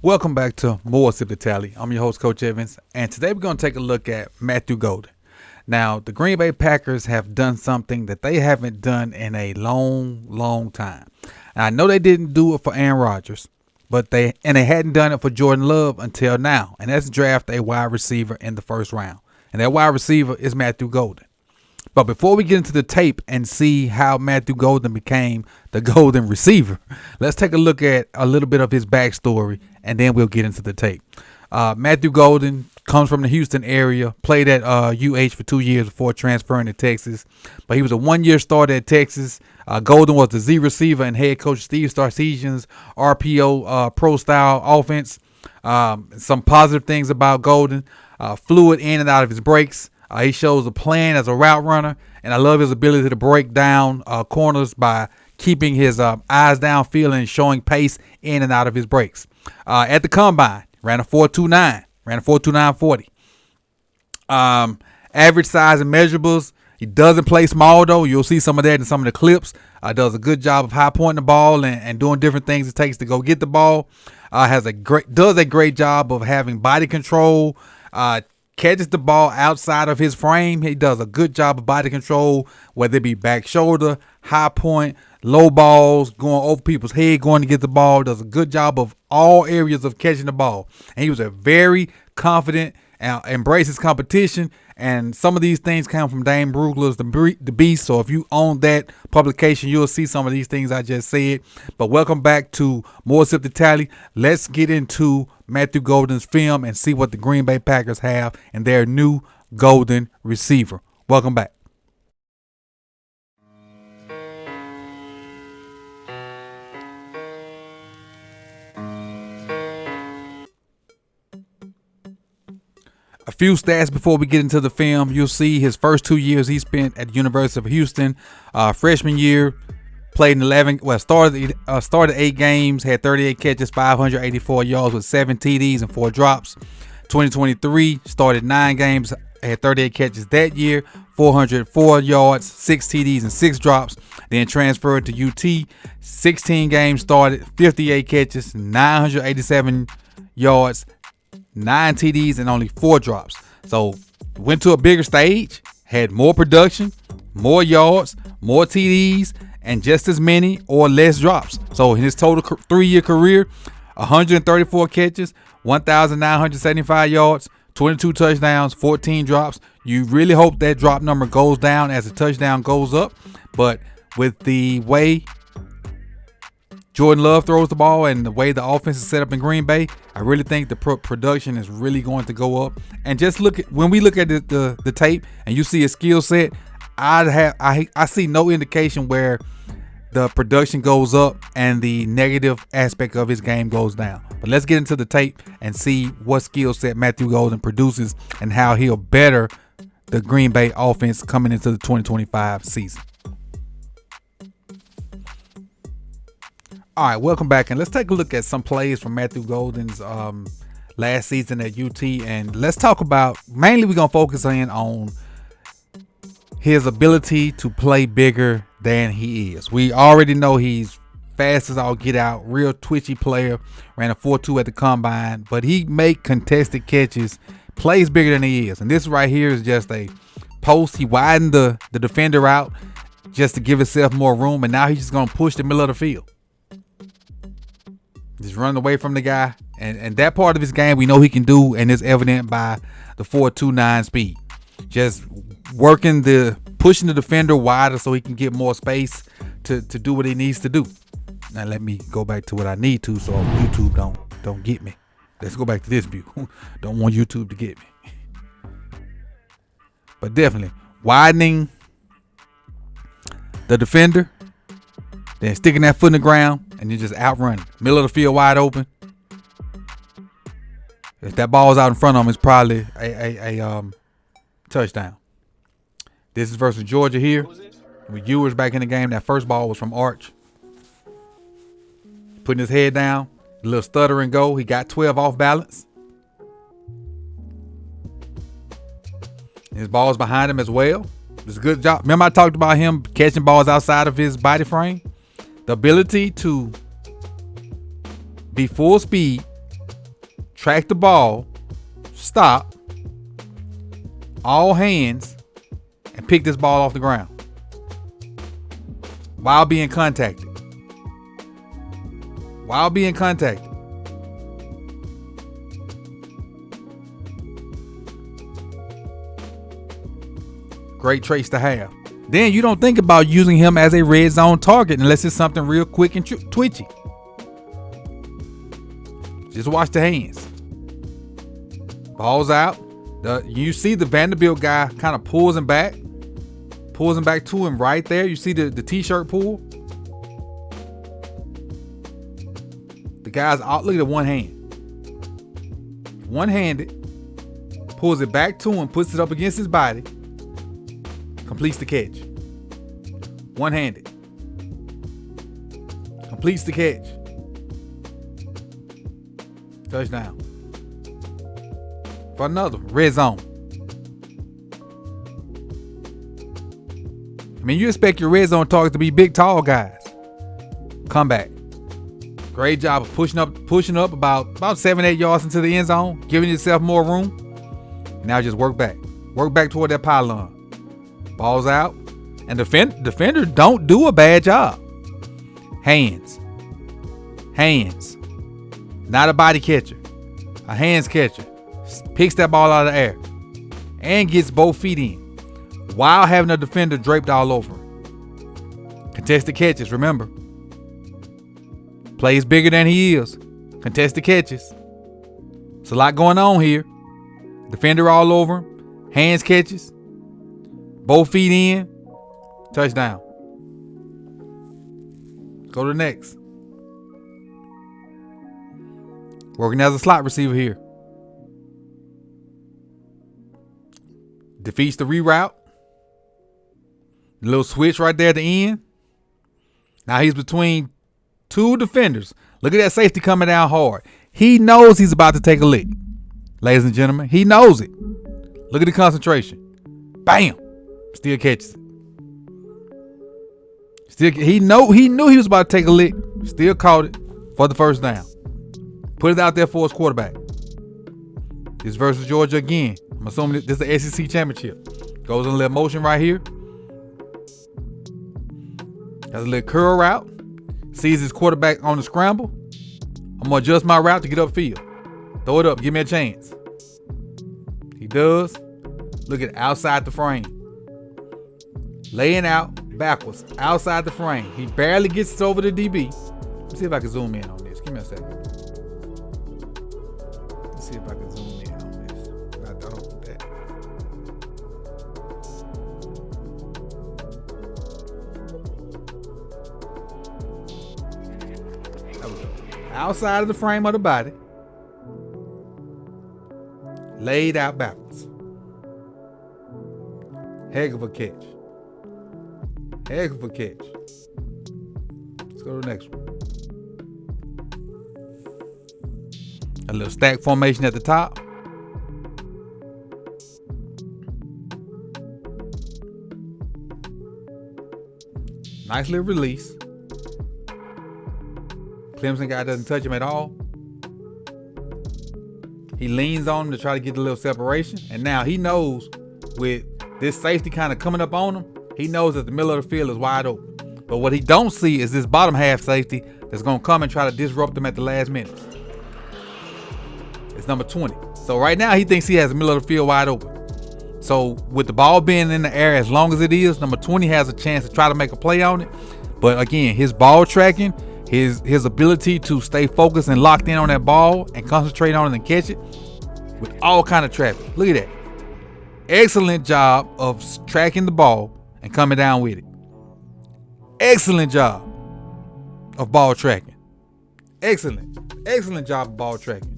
Welcome back to More Sip the Tally. I'm your host, Coach Evans, and today we're going to take a look at Matthew Golden. Now, the Green Bay Packers have done something that they haven't done in a long time. And I know they didn't do it for Aaron Rodgers, but they hadn't done it for Jordan Love until now, and that's draft a wide receiver in the first round. And that wide receiver is Matthew Golden. But before we get into the tape and see how Matthew Golden became the golden receiver, let's take a look at a little bit of his backstory, and then we'll get into the tape. Matthew Golden comes from the Houston area, played at for 2 years before transferring to Texas. But he was a one-year starter at Texas. Golden was the Z receiver and head coach Steve Sarkisian's RPO pro-style offense. Some positive things about Golden. Fluid in and out of his breaks. He shows a plan as a route runner, and I love his ability to break down corners by keeping his eyes downfield and showing pace in and out of his breaks. At the combine, ran a 4.29, ran a 4.29 40. Average size and measurables. He doesn't play small though. You'll see some of that in some of the clips. Does a good job of high pointing the ball and doing different things it takes to go get the ball. Does a great job of having body control. Catches the ball outside of his frame. He does a good job of body control, whether it be back shoulder, high point, low balls, going over people's head, going to get the ball. Does a good job of all areas of catching the ball. And he was a very confident and embraces competition. And some of these things come from Dane Brugler's The Beast. So if you own that publication, you'll see some of these things I just said. But welcome back to More Sip the Tally. Let's get into Matthew Golden's film and see what the Green Bay Packers have in their new golden receiver. Welcome back. A few stats before we get into the film. You'll see his first 2 years he spent at the University of Houston. Freshman year, played in 11. Well, started 8 games, had 38 catches, 584 yards with 7 TDs and 4 drops. 2023 started 9 games, had 38 catches that year, 404 yards, 6 TDs and 6 drops. Then transferred to UT. 16 games started, 58 catches, 987 yards, 9 TDs and only 4 drops. So went to a bigger stage, had more production, more yards, more TDs, and just as many or less drops. So in his total 3-year career, 134 catches, 1,975 yards, 22 touchdowns, 14 drops. You really hope that drop number goes down as the touchdown goes up. But with the way Jordan Love throws the ball and the way the offense is set up in Green Bay, I really think the production is really going to go up. And just when we look at the tape and you see his skill set, I see no indication where the production goes up and the negative aspect of his game goes down. But let's get into the tape and see what skill set Matthew Golden produces and how he'll better the Green Bay offense coming into the 2025 season. All right, welcome back, and let's take a look at some plays from Matthew Golden's last season at UT, and let's talk about, mainly we're going to focus in on his ability to play bigger than he is. We already know he's fast as all get out, real twitchy player, ran a 4.2 at the combine, but he make contested catches, plays bigger than he is. And this right here is just a post. He widened the defender out just to give himself more room, and now he's just going to push the middle of the field. Just running away from the guy. And that part of his game we know he can do, and it's evident by the 4.29 speed. Just pushing the defender wider so he can get more space to do what he needs to do. Now let me go back to what I need to so YouTube don't get me. Let's go back to this view. Don't want YouTube to get me. But definitely widening the defender, then sticking that foot in the ground, and then just outrunning. Middle of the field wide open. If that ball is out in front of him, it's probably a touchdown. This is versus Georgia here. With Ewers back in the game. That first ball was from Arch. Putting his head down. A little stutter and go. He got 12 off balance. His ball's behind him as well. It's a good job. Remember I talked about him catching balls outside of his body frame? The ability to be full speed track the ball, stop, all hands, and pick this ball off the ground while being contacted. While being contacted. Great traits to have. Then you don't think about using him as a red zone target unless it's something real quick and twitchy. Just watch the hands. Ball's out. You see the Vanderbilt guy kind of pulls him back to him right there. You see the t-shirt pull. The guy's out. Look at the one hand. One-handed. Pulls it back to him, puts it up against his body. Completes the catch. One-handed. Completes the catch. Touchdown. For another red zone. I mean, you expect your red zone targets to be big, tall guys. Come back. Great job of pushing up about 7-8 yards into the end zone, giving yourself more room. Now just work back. Work back toward that pylon. Ball's out. And defender don't do a bad job. Hands. Not a body catcher. A hands catcher. Picks that ball out of the air. And gets both feet in. While having a defender draped all over him. Contested catches, remember. Plays bigger than he is. Contested catches. It's a lot going on here. Defender all over him. Hands catches. Both feet in. Touchdown. Go to the next. Working as a slot receiver here. Defeats the reroute. The little switch right there at the end. Now he's between two defenders. Look at that safety coming down hard. He knows he's about to take a lick. Ladies and gentlemen, he knows it. Look at the concentration. Bam. Still catches it. He knew he was about to take a lick. Still caught it for the first down. Put it out there for his quarterback. This versus Georgia again. I'm assuming this is the SEC championship. Goes in a little motion right here. Has a little curl route. Sees his quarterback on the scramble. I'm going to adjust my route to get upfield. Throw it up. Give me a chance. He does. Look at outside the frame. Laying out backwards. Outside the frame. He barely gets it over the DB. Let's see if I can zoom in on this. Give me a second. Let's see if I can zoom in on this. Not done with that. Outside of the frame of the body. Laid out backwards. Heck of a catch. Heck of a catch. Let's go to the next one. A little stack formation at the top. Nice little release. Clemson guy doesn't touch him at all. He leans on him to try to get a little separation. And now he knows with this safety kind of coming up on him, he knows that the middle of the field is wide open. But what he don't see is this bottom half safety that's going to come and try to disrupt him at the last minute. It's number 20. So right now he thinks he has the middle of the field wide open. So with the ball being in the air as long as it is, number 20 has a chance to try to make a play on it. But again, his ball tracking, his ability to stay focused and locked in on that ball and concentrate on it and catch it with all kind of traffic. Look at that. Excellent job of tracking the ball and coming down with it. Excellent job of ball tracking. Excellent job of ball tracking.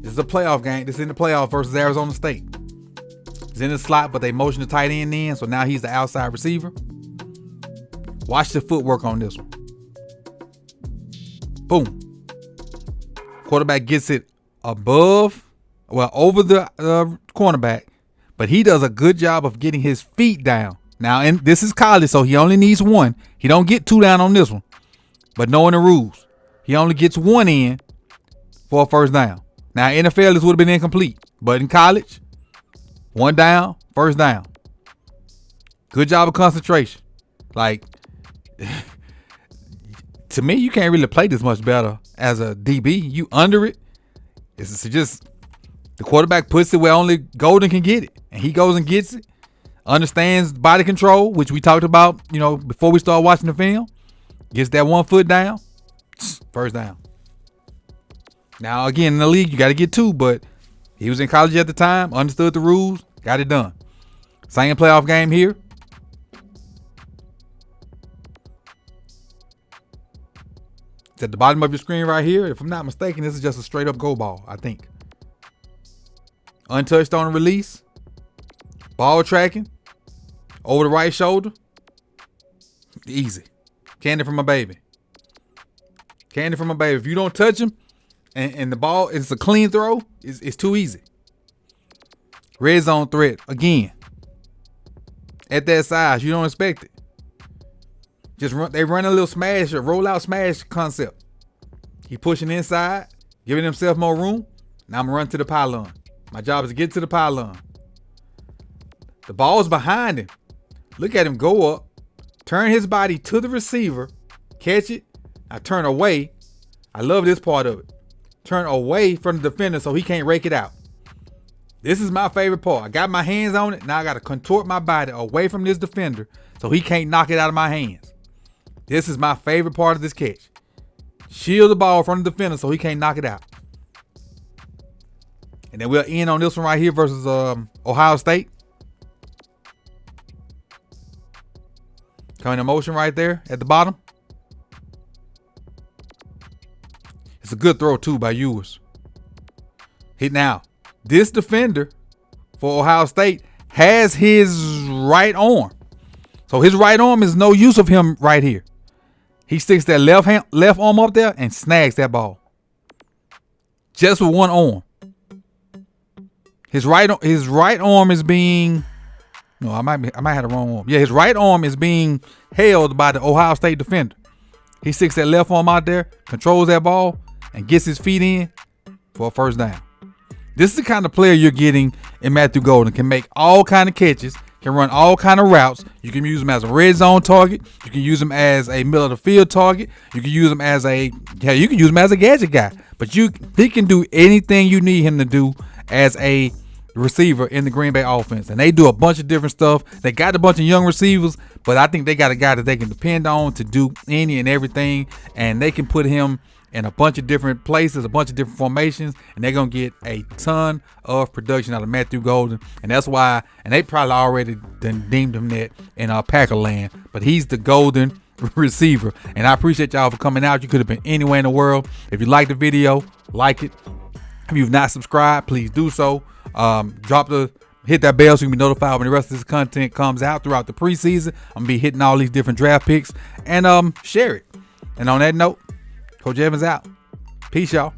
This is a playoff game. This is in the playoff versus Arizona State. He's in the slot, but they motion the tight end in, so now he's the outside receiver. Watch the footwork on this one. Boom. Quarterback gets it over the cornerback, but he does a good job of getting his feet down. Now, and this is college, so he only needs one. He don't get two down on this one. But knowing the rules, he only gets one in for a first down. Now, NFL, this would have been incomplete. But in college, one down, first down. Good job of concentration. Like, to me, you can't really play this much better as a DB. You under it. It's just the quarterback puts it where only Golden can get it. And he goes and gets it. Understands body control, which we talked about, before we start watching the film. Gets that 1 foot down. First down. Now, again, in the league, you got to get 2, but he was in college at the time, understood the rules, got it done. Same playoff game here. It's at the bottom of your screen right here. If I'm not mistaken, this is just a straight up go ball, I think. Untouched on the release. Ball tracking. Over the right shoulder. Easy. Candy from my baby. Candy from my baby. If you don't touch him and the ball is a clean throw, it's too easy. Red zone threat. Again. At that size, you don't expect it. They run a little smash or roll out smash concept. He pushing inside, giving himself more room. Now I'm gonna run to the pylon. My job is to get to the pylon. The ball's behind him. Look at him go up, turn his body to the receiver, catch it. I turn away. I love this part of it. Turn away from the defender so he can't rake it out. This is my favorite part. I got my hands on it. Now I got to contort my body away from this defender so he can't knock it out of my hands. This is my favorite part of this catch. Shield the ball from the defender so he can't knock it out. And then we'll end on this one right here versus Ohio State. Coming in motion right there at the bottom. It's a good throw too by Ewers. Now, this defender for Ohio State has his right arm. So his right arm is no use of him right here. He sticks that left arm up there and snags that ball. Just with one arm. His right arm is being I might have the wrong arm. Yeah, his right arm is being held by the Ohio State defender. He sticks that left arm out there, controls that ball, and gets his feet in for a first down. This is the kind of player you're getting in Matthew Golden. Can make all kind of catches, can run all kind of routes. You can use him as a red zone target. You can use him as a middle of the field target. You can use him as a gadget guy. But he can do anything you need him to do as a receiver in the Green Bay offense. And they do a bunch of different stuff. They got a bunch of young receivers, but I think they got a guy that they can depend on to do any and everything. And they can put him in a bunch of different places, a bunch of different formations, and they're going to get a ton of production out of Matthew Golden. And that's why, and they probably already deemed him that in Packer land, but he's the golden receiver. And I appreciate y'all for coming out. You could have been anywhere in the world. If you like the video, like it. If you've not subscribed, please do so. Hit that bell so you can be notified when the rest of this content comes out throughout the preseason. I'm going to be hitting all these different draft picks, and share it. And on that note, Coach Evans out. Peace, y'all.